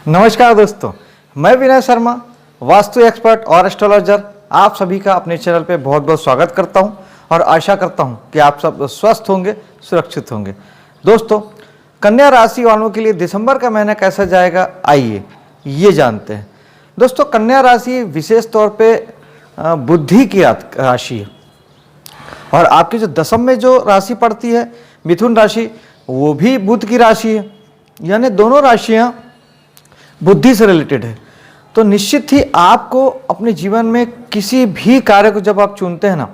नमस्कार दोस्तों, मैं विनय शर्मा, वास्तु एक्सपर्ट और एस्ट्रोलॉजर, आप सभी का अपने चैनल पे बहुत बहुत स्वागत करता हूं और आशा करता हूं कि आप सब स्वस्थ होंगे, सुरक्षित होंगे। दोस्तों, कन्या राशि वालों के लिए दिसंबर का महीना कैसा जाएगा, आइए ये जानते हैं। दोस्तों, कन्या राशि विशेष तौर पे बुद्धि की राशि है और आपकी जो दशम में जो राशि पड़ती है मिथुन राशि, वो भी बुध की राशि है, यानी दोनों राशियाँ बुद्धि से रिलेटेड है। तो निश्चित ही आपको अपने जीवन में किसी भी कार्य को जब आप चुनते हैं ना,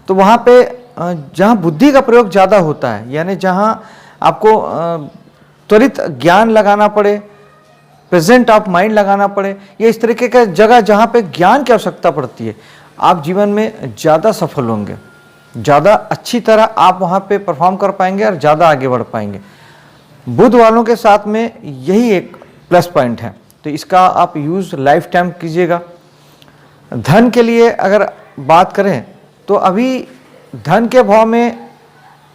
तो वहाँ पे जहाँ बुद्धि का प्रयोग ज़्यादा होता है, यानी जहाँ आपको त्वरित ज्ञान लगाना पड़े, प्रेजेंट ऑफ माइंड लगाना पड़े, या इस तरीके का जगह जहाँ पे ज्ञान की आवश्यकता पड़ती है, आप जीवन में ज़्यादा सफल होंगे, ज़्यादा अच्छी तरह आप वहाँ पे परफॉर्म कर पाएंगे और ज़्यादा आगे बढ़ पाएंगे। बुध वालों के साथ में यही एक प्लस पॉइंट है, तो इसका आप यूज़ लाइफ टाइम कीजिएगा। धन के लिए अगर बात करें तो अभी धन के भाव में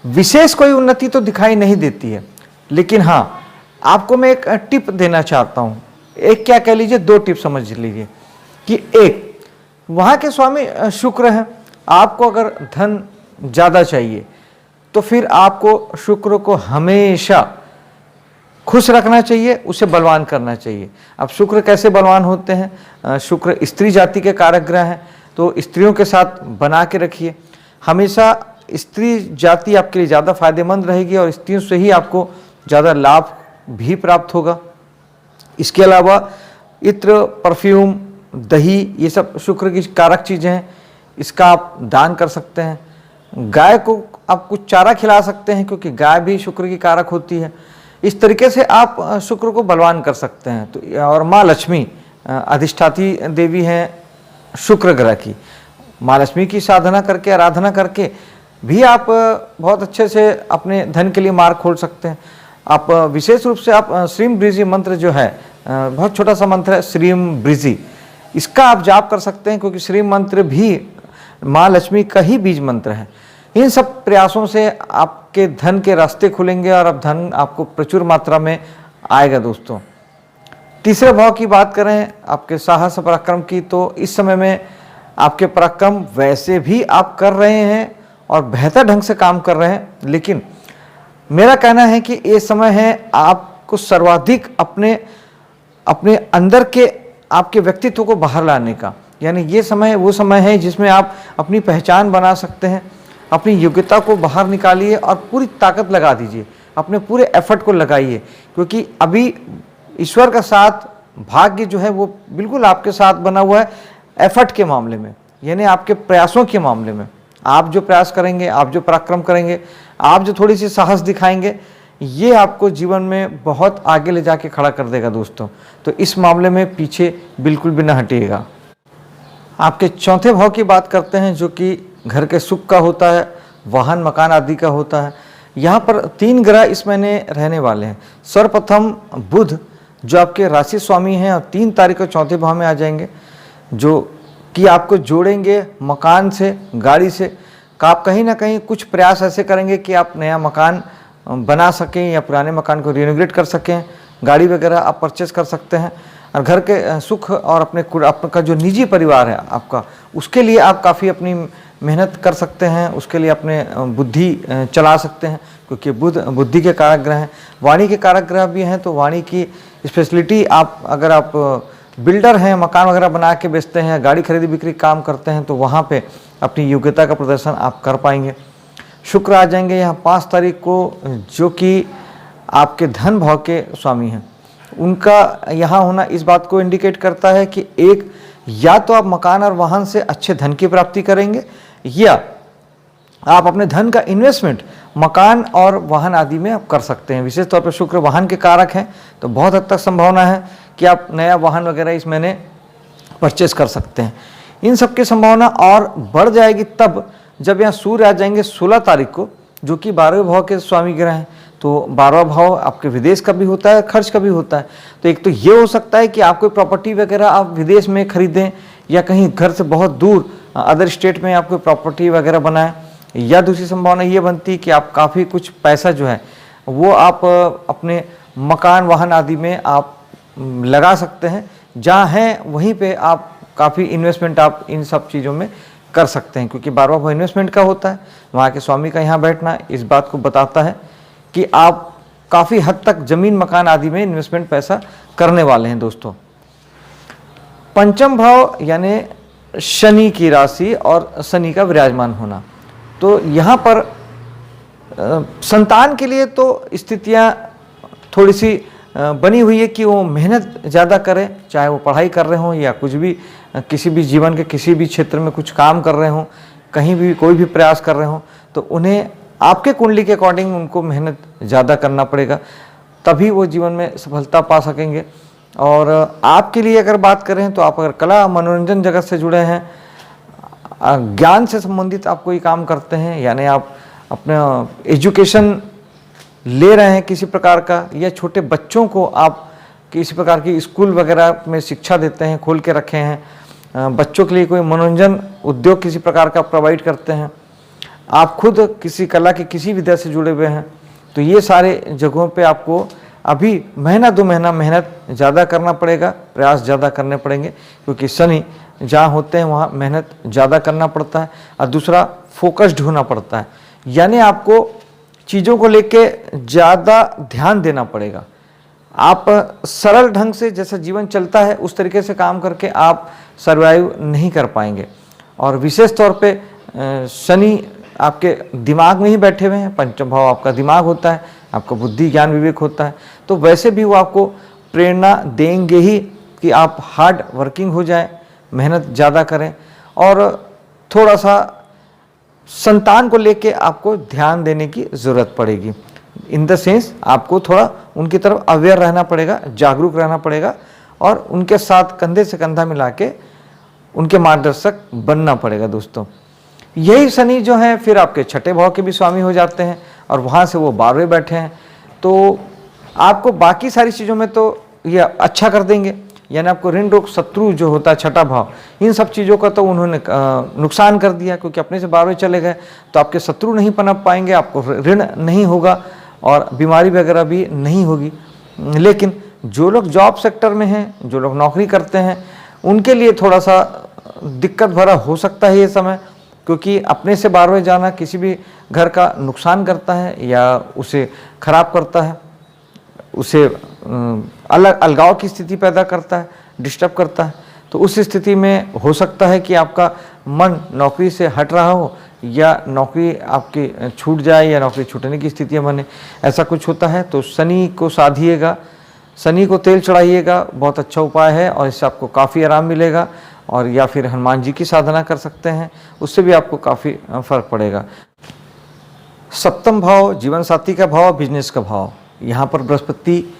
विशेष कोई उन्नति तो दिखाई नहीं देती है, लेकिन हाँ, आपको मैं एक टिप देना चाहता हूँ। एक क्या कह लीजिए, दो टिप समझ लीजिए कि एक, वहाँ के स्वामी शुक्र हैं। आपको अगर धन ज़्यादा चाहिए तो फिर आपको शुक्र को हमेशा खुश रखना चाहिए, उसे बलवान करना चाहिए। अब शुक्र कैसे बलवान होते हैं? शुक्र स्त्री जाति के कारक ग्रह हैं, तो स्त्रियों के साथ बना के रखिए। हमेशा स्त्री जाति आपके लिए ज़्यादा फायदेमंद रहेगी और स्त्रियों से ही आपको ज़्यादा लाभ भी प्राप्त होगा। इसके अलावा इत्र, परफ्यूम, दही, ये सब शुक्र की कारक चीज़ें हैं, इसका आप दान कर सकते हैं। गाय को आप कुछ चारा खिला सकते हैं, क्योंकि गाय भी शुक्र की कारक होती है। इस तरीके से आप शुक्र को बलवान कर सकते हैं। तो और माँ लक्ष्मी अधिष्ठाती देवी हैं शुक्र ग्रह की, माँ लक्ष्मी की साधना करके, आराधना करके भी आप बहुत अच्छे से अपने धन के लिए मार्ग खोल सकते हैं। आप विशेष रूप से आप श्रीम ब्रिजी मंत्र जो है, बहुत छोटा सा मंत्र है श्रीम ब्रिजी, इसका आप जाप कर सकते हैं, क्योंकि श्रीम मंत्र भी माँ लक्ष्मी का ही बीज मंत्र है। इन सब प्रयासों से आपके धन के रास्ते खुलेंगे और अब धन आपको प्रचुर मात्रा में आएगा। दोस्तों, तीसरे भाव की बात करें आपके साहस पराक्रम की, तो इस समय में आपके पराक्रम वैसे भी आप कर रहे हैं और बेहतर ढंग से काम कर रहे हैं, लेकिन मेरा कहना है कि ये समय है आपको सर्वाधिक अपने अंदर के आपके व्यक्तित्व को बाहर लाने का। यानी ये समय वो समय है जिसमें आप अपनी पहचान बना सकते हैं, अपनी योग्यता को बाहर निकालिए और पूरी ताकत लगा दीजिए, अपने पूरे एफर्ट को लगाइए, क्योंकि अभी ईश्वर का साथ, भाग्य जो है वो बिल्कुल आपके साथ बना हुआ है एफर्ट के मामले में, यानी आपके प्रयासों के मामले में। आप जो प्रयास करेंगे, आप जो पराक्रम करेंगे, आप जो थोड़ी सी साहस दिखाएंगे, ये आपको जीवन में बहुत आगे ले जाके खड़ा कर देगा। दोस्तों, तो इस मामले में पीछे बिल्कुल भी ना हटिएगा। आपके चौथे भाव की बात करते हैं, जो कि घर के सुख का होता है, वाहन मकान आदि का होता है। यहाँ पर 3 ग्रह इस महीने रहने वाले हैं। सर्वप्रथम बुध, जो आपके राशि स्वामी हैं और 3 तारीख को चौथे भाव में आ जाएंगे, जो कि आपको जोड़ेंगे मकान से, गाड़ी से। आप कहीं ना कहीं कुछ प्रयास ऐसे करेंगे कि आप नया मकान बना सकें या पुराने मकान को रिनोवेट कर सकें, गाड़ी वगैरह आप परचेस कर सकते हैं। और घर के सुख और आपका जो निजी परिवार है आपका, उसके लिए आप काफ़ी अपनी मेहनत कर सकते हैं, उसके लिए अपने बुद्धि चला सकते हैं, क्योंकि बुध बुद्धि के कारक ग्रह हैं। वाणी के कारक ग्रह भी हैं, तो वाणी की स्पेशलिटी आप, अगर आप बिल्डर हैं, मकान वगैरह बना के बेचते हैं, गाड़ी खरीदी बिक्री काम करते हैं, तो वहाँ पे अपनी योग्यता का प्रदर्शन आप कर पाएंगे। शुक्र आ जाएंगे यहाँ 5 तारीख को, जो कि आपके धन भाव के स्वामी हैं। उनका यहाँ होना इस बात को इंडिकेट करता है कि एक, या तो आप मकान और वाहन से अच्छे धन की प्राप्ति करेंगे, या आप अपने धन का इन्वेस्टमेंट मकान और वाहन आदि में आप कर सकते हैं। विशेष तौर पर शुक्र वाहन के कारक हैं, तो बहुत हद तक संभावना है कि आप नया वाहन वगैरह इस महीने परचेस कर सकते हैं। इन सब की संभावना और बढ़ जाएगी तब जब यहाँ सूर्य आ जाएंगे 16 तारीख को, जो कि 12वें भाव के स्वामी ग्रह हैं। तो 12वां भाव आपके विदेश का भी होता है, खर्च का भी होता है। तो एक तो ये हो सकता है कि आप कोई प्रॉपर्टी वगैरह आप विदेश में खरीदें, या कहीं घर से बहुत दूर अदर स्टेट में आप कोई प्रॉपर्टी वगैरह बनाएं, या दूसरी संभावना ये बनती है कि आप काफ़ी कुछ पैसा जो है वो आप अपने मकान वाहन आदि में आप लगा सकते हैं। जहाँ हैं वहीं पे आप काफ़ी इन्वेस्टमेंट आप इन सब चीज़ों में कर सकते हैं, क्योंकि 12वां भाव इन्वेस्टमेंट का होता है। वहाँ के स्वामी का यहाँ बैठना इस बात को बताता है कि आप काफ़ी हद तक ज़मीन मकान आदि में इन्वेस्टमेंट पैसा करने वाले हैं दोस्तों। पंचम भाव यानी शनि की राशि और शनि का विराजमान होना, तो यहाँ पर संतान के लिए तो स्थितियाँ थोड़ी सी बनी हुई है कि वो मेहनत ज़्यादा करें, चाहे वो पढ़ाई कर रहे हों या कुछ भी किसी भी जीवन के किसी भी क्षेत्र में कुछ काम कर रहे हों, कहीं भी कोई भी प्रयास कर रहे हों, तो उन्हें आपके कुंडली के अकॉर्डिंग उनको मेहनत ज़्यादा करना पड़ेगा, तभी वो जीवन में सफलता पा सकेंगे। और आपके लिए अगर बात करें तो आप अगर कला मनोरंजन जगत से जुड़े हैं, ज्ञान से संबंधित आप कोई काम करते हैं, यानी आप अपना एजुकेशन ले रहे हैं किसी प्रकार का, या छोटे बच्चों को आप किसी प्रकार की स्कूल वगैरह में शिक्षा देते हैं, खोल के रखे हैं, बच्चों के लिए कोई मनोरंजन उद्योग किसी प्रकार का प्रोवाइड करते हैं, आप खुद किसी कला की किसी विधा से जुड़े हुए हैं, तो ये सारे जगहों पे आपको अभी महीना 2 महीना मेहनत ज़्यादा करना पड़ेगा, प्रयास ज़्यादा करने पड़ेंगे, क्योंकि शनि जहाँ होते हैं वहाँ मेहनत ज़्यादा करना पड़ता है। और दूसरा फोकस्ड होना पड़ता है, यानी आपको चीज़ों को लेके ज़्यादा ध्यान देना पड़ेगा। आप सरल ढंग से जैसा जीवन चलता है उस तरीके से काम करके आप सर्वाइव नहीं कर पाएंगे। और विशेष तौर पे शनि आपके दिमाग में ही बैठे हुए हैं, पंचम भाव आपका दिमाग होता है, आपका बुद्धि ज्ञान विवेक होता है, तो वैसे भी वो आपको प्रेरणा देंगे ही कि आप हार्ड वर्किंग हो जाए, मेहनत ज़्यादा करें, और थोड़ा सा संतान को लेके आपको ध्यान देने की ज़रूरत पड़ेगी। इन द सेंस आपको थोड़ा उनकी तरफ अवेयर रहना पड़ेगा, जागरूक रहना पड़ेगा, और उनके साथ कंधे से कंधा मिला के उनके मार्गदर्शक बनना पड़ेगा दोस्तों। यही शनि जो है फिर आपके छठे भाव के भी स्वामी हो जाते हैं, और वहाँ से वो 12वें बैठे हैं, तो आपको बाकी सारी चीज़ों में तो ये अच्छा कर देंगे, यानी आपको ऋण रोग शत्रु जो होता है छठा भाव, इन सब चीज़ों का तो उन्होंने नुकसान कर दिया, क्योंकि अपने से 12वें चले गए, तो आपके शत्रु नहीं पनप पाएंगे, आपको ऋण नहीं होगा और बीमारी वगैरह भी नहीं होगी। लेकिन जो लोग जॉब सेक्टर में हैं, जो लोग नौकरी करते हैं, उनके लिए थोड़ा सा दिक्कत भरा हो सकता है ये समय, क्योंकि अपने से 12वें जाना किसी भी घर का नुकसान करता है या उसे खराब करता है, उसे अलग अलगाव की स्थिति पैदा करता है, डिस्टर्ब करता है। तो उस स्थिति में हो सकता है कि आपका मन नौकरी से हट रहा हो, या नौकरी आपकी छूट जाए, या नौकरी छूटने की स्थितियाँ बने, ऐसा कुछ होता है। तो शनि को साधिएगा, शनि को तेल चढ़ाइएगा, बहुत अच्छा उपाय है, और इससे आपको काफ़ी आराम मिलेगा। और या फिर हनुमान जी की साधना कर सकते हैं, उससे भी आपको काफ़ी फर्क पड़ेगा। सप्तम भाव जीवन साथी का भाव, बिजनेस का भाव, यहाँ पर बृहस्पति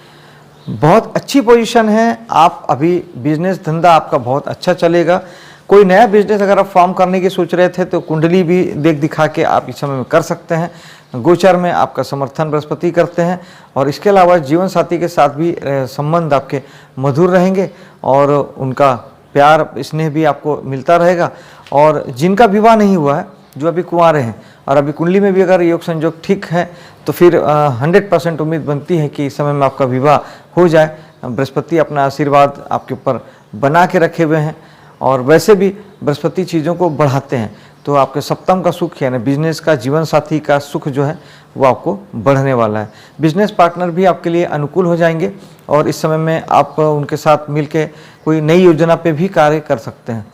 बहुत अच्छी पोजीशन है। आप अभी बिजनेस धंधा आपका बहुत अच्छा चलेगा। कोई नया बिजनेस अगर आप फॉर्म करने की सोच रहे थे तो कुंडली भी देख दिखा के आप इस समय में कर सकते हैं। गोचर में आपका समर्थन बृहस्पति करते हैं, और इसके अलावा जीवन साथी के साथ भी संबंध आपके मधुर रहेंगे, और उनका प्यार स्नेह भी आपको मिलता रहेगा। और जिनका विवाह नहीं हुआ है, जो अभी कुंवारे हैं, और अभी कुंडली में भी अगर योग संयोग ठीक है, तो फिर 100% उम्मीद बनती है कि इस समय में आपका विवाह हो जाए। बृहस्पति अपना आशीर्वाद आपके ऊपर बना के रखे हुए हैं, और वैसे भी बृहस्पति चीज़ों को बढ़ाते हैं, तो आपके सप्तम का सुख यानी बिजनेस का, जीवन साथी का सुख जो है वो आपको बढ़ने वाला है। बिजनेस पार्टनर भी आपके लिए अनुकूल हो जाएंगे, और इस समय में आप उनके साथ मिलके कोई नई योजना पे भी कार्य कर सकते हैं।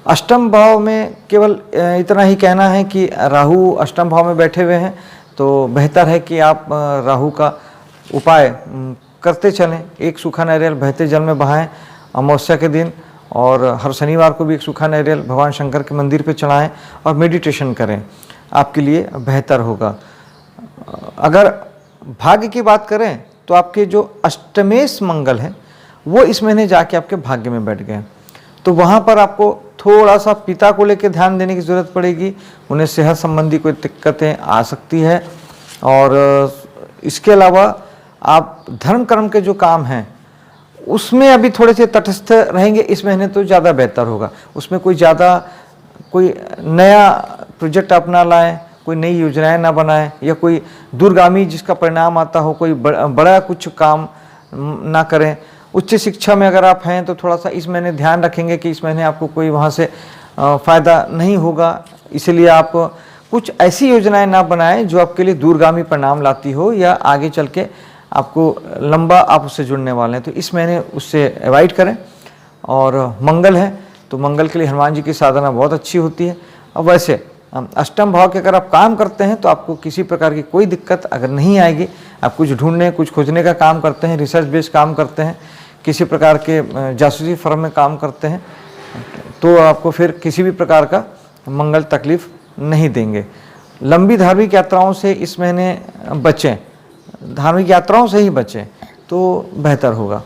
अष्टम भाव में केवल इतना ही कहना है कि राहु अष्टम भाव में बैठे हुए हैं, तो बेहतर है कि आप राहु का उपाय करते चलें। एक सूखा नारियल बहते जल में बहाएं अमावस्या के दिन, और हर शनिवार को भी एक सूखा नारियल भगवान शंकर के मंदिर पे चढ़ाएं और मेडिटेशन करें, आपके लिए बेहतर होगा। अगर भाग्य की बात करें तो आपके जो अष्टमेश मंगल हैं वो इस महीने जाके आपके भाग्य में बैठ गए, तो वहाँ पर आपको थोड़ा सा पिता को लेकर ध्यान देने की ज़रूरत पड़ेगी। उन्हें सेहत संबंधी कोई दिक्कतें आ सकती है, और इसके अलावा आप धर्म कर्म के जो काम हैं उसमें अभी थोड़े से तटस्थ रहेंगे इस महीने, तो ज़्यादा बेहतर होगा। उसमें कोई नया प्रोजेक्ट आप ना लाएँ, कोई नई योजनाएं ना बनाएं, या कोई दूरगामी जिसका परिणाम आता हो, कोई बड़ा कुछ काम ना करें। उच्च शिक्षा में अगर आप हैं तो थोड़ा सा इस महीने ध्यान रखेंगे कि इस महीने आपको कोई वहाँ से फ़ायदा नहीं होगा, इसलिए आप कुछ ऐसी योजनाएं ना बनाएं जो आपके लिए दूरगामी परिणाम लाती हो या आगे चल के आपको लंबा आप उससे जुड़ने वाले हैं, तो इस महीने उससे अवॉइड करें। और मंगल है तो मंगल के लिए हनुमान जी की साधना बहुत अच्छी होती है। अब वैसे अष्टम भाव के अगर आप काम करते हैं तो आपको किसी प्रकार की कोई दिक्कत अगर नहीं आएगी। आप कुछ ढूंढने कुछ खोजने का काम करते हैं, रिसर्च बेस्ड काम करते हैं, किसी प्रकार के जासूसी फर्म में काम करते हैं, तो आपको फिर किसी भी प्रकार का मंगल तकलीफ नहीं देंगे। लंबी धार्मिक यात्राओं से इस महीने बचें, धार्मिक यात्राओं से ही बचें तो बेहतर होगा।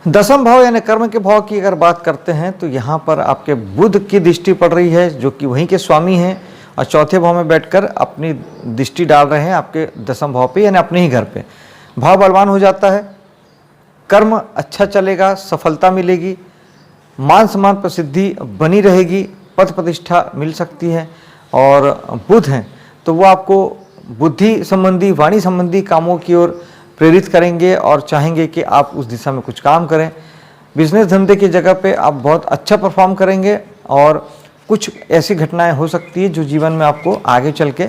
दसम भाव यानी कर्म के भाव की अगर बात करते हैं तो यहाँ पर आपके बुध की दृष्टि पड़ रही है जो कि वहीं के स्वामी हैं और चौथे भाव में बैठकर अपनी दृष्टि डाल रहे हैं आपके दसम भाव पे यानी अपने ही घर पे। भाव बलवान हो जाता है, कर्म अच्छा चलेगा, सफलता मिलेगी, मान सम्मान प्रसिद्धि बनी रहेगी, पद प्रतिष्ठा मिल सकती है। और बुध हैं तो वो आपको बुद्धि संबंधी वाणी संबंधी कामों की ओर प्रेरित करेंगे और चाहेंगे कि आप उस दिशा में कुछ काम करें। बिजनेस धंधे की जगह पे आप बहुत अच्छा परफॉर्म करेंगे और कुछ ऐसी घटनाएं हो सकती है जो जीवन में आपको आगे चल के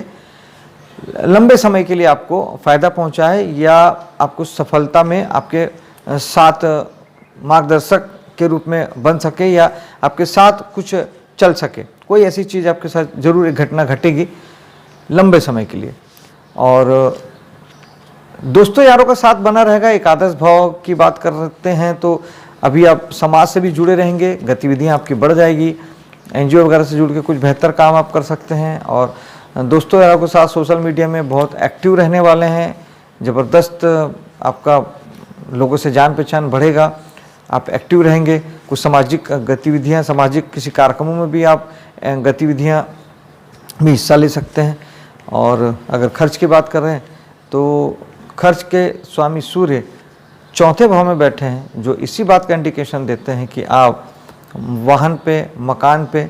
लंबे समय के लिए आपको फ़ायदा पहुंचाए या आपको सफलता में आपके साथ मार्गदर्शक के रूप में बन सके या आपके साथ कुछ चल सके। कोई ऐसी चीज़ आपके साथ जरूर एक घटना घटेगी लंबे समय के लिए। और दोस्तों यारों का साथ बना रहेगा। एकादश भाव की बात करते हैं तो अभी आप समाज से भी जुड़े रहेंगे, गतिविधियां आपकी बढ़ जाएगी, एनजीओ वगैरह से जुड़ के कुछ बेहतर काम आप कर सकते हैं। और दोस्तों यारों के साथ सोशल मीडिया में बहुत एक्टिव रहने वाले हैं, ज़बरदस्त आपका लोगों से जान पहचान बढ़ेगा, आप एक्टिव रहेंगे। कुछ सामाजिक गतिविधियाँ, सामाजिक किसी कार्यक्रमों में भी आप गतिविधियाँ भी हिस्सा ले सकते हैं। और अगर खर्च की बात कर रहे हैं तो खर्च के स्वामी सूर्य चौथे भाव में बैठे हैं जो इसी बात का इंडिकेशन देते हैं कि आप वाहन पे, मकान पे,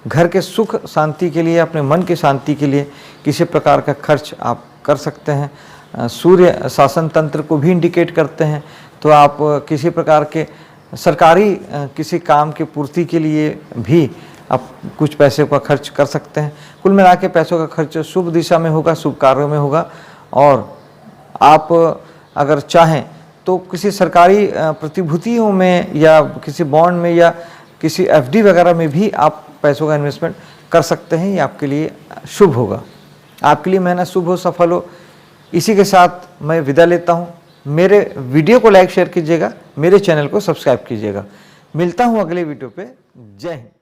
घर के सुख शांति के लिए, अपने मन की शांति के लिए किसी प्रकार का खर्च आप कर सकते हैं। सूर्य शासन तंत्र को भी इंडिकेट करते हैं, तो आप किसी प्रकार के सरकारी किसी काम की पूर्ति के लिए भी आप कुछ पैसे का खर्च कर सकते हैं। कुल मिला के पैसों का खर्च शुभ दिशा में होगा, शुभ कार्यों में होगा। और आप अगर चाहें तो किसी सरकारी प्रतिभूतियों में या किसी बॉन्ड में या किसी एफडी वगैरह में भी आप पैसों का इन्वेस्टमेंट कर सकते हैं। ये आपके लिए शुभ होगा, आपके लिए मेहनत शुभ हो, सफल हो। इसी के साथ मैं विदा लेता हूँ। मेरे वीडियो को लाइक शेयर कीजिएगा, मेरे चैनल को सब्सक्राइब कीजिएगा। मिलता हूँ अगले वीडियो पे। जय हिंद।